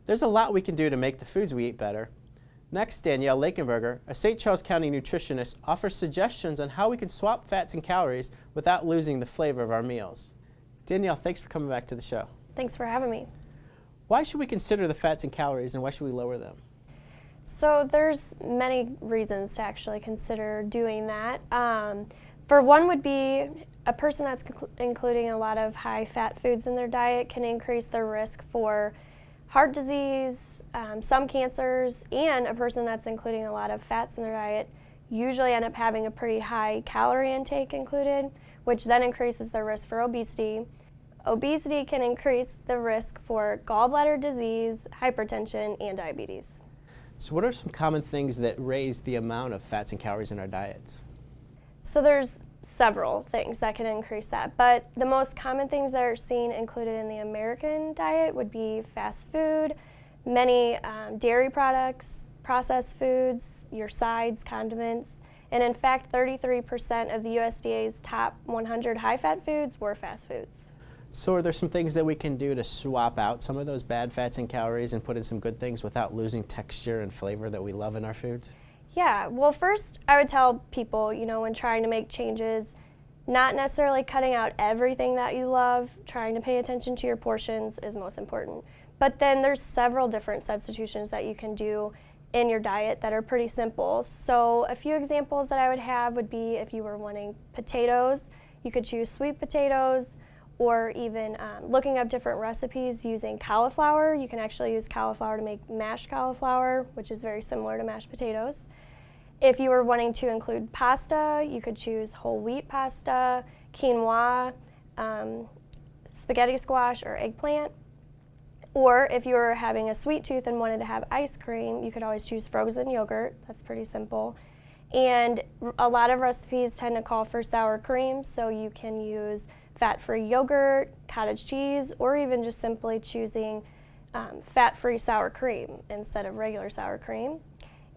There's a lot we can do to make the foods we eat better. Next, Danielle Lakenburger, a St. Charles County nutritionist, offers suggestions on how we can swap fats and calories without losing the flavor of our meals. Danielle, thanks for coming back to the show. Thanks for having me. Why should we consider the fats and calories, and why should we lower them? So there's many reasons to actually consider doing that. For one would be a person that's including a lot of high-fat foods in their diet can increase their risk for heart disease, some cancers, and a person that's including a lot of fats in their diet usually end up having a pretty high calorie intake included, which then increases their risk for obesity. Obesity can increase the risk for gallbladder disease, hypertension, and diabetes. So what are some common things that raise the amount of fats and calories in our diets? So there's several things that can increase that, but the most common things that are seen included in the American diet would be fast food, many dairy products, processed foods, your sides, condiments, and in fact 33% of the USDA's top 100 high-fat foods were fast foods. So are there some things that we can do to swap out some of those bad fats and calories and put in some good things without losing texture and flavor that we love in our foods? Yeah, well first I would tell people, when trying to make changes, not necessarily cutting out everything that you love, trying to pay attention to your portions is most important. But then there's several different substitutions that you can do in your diet that are pretty simple. So a few examples that I would have would be if you were wanting potatoes, you could choose sweet potatoes, or even looking up different recipes using cauliflower. You can actually use cauliflower to make mashed cauliflower, which is very similar to mashed potatoes. If you were wanting to include pasta, you could choose whole wheat pasta, quinoa, spaghetti squash, or eggplant. Or if you were having a sweet tooth and wanted to have ice cream, you could always choose frozen yogurt. That's pretty simple. And a lot of recipes tend to call for sour cream, so you can use fat-free yogurt, cottage cheese, or even just simply choosing fat-free sour cream instead of regular sour cream.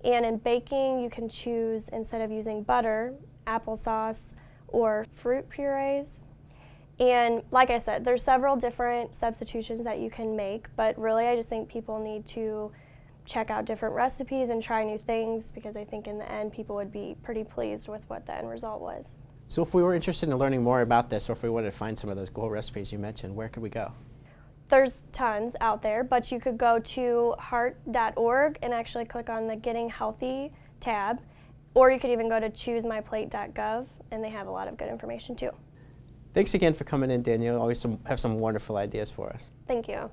And in baking, you can choose, instead of using butter, applesauce, or fruit purees. And like I said, there's several different substitutions that you can make, but really I just think people need to check out different recipes and try new things, because I think in the end people would be pretty pleased with what the end result was. So if we were interested in learning more about this, or if we wanted to find some of those goal recipes you mentioned, where could we go? There's tons out there, but you could go to heart.org and actually click on the Getting Healthy tab, or you could even go to choosemyplate.gov, and they have a lot of good information too. Thanks again for coming in, Danielle. You always have some wonderful ideas for us. Thank you.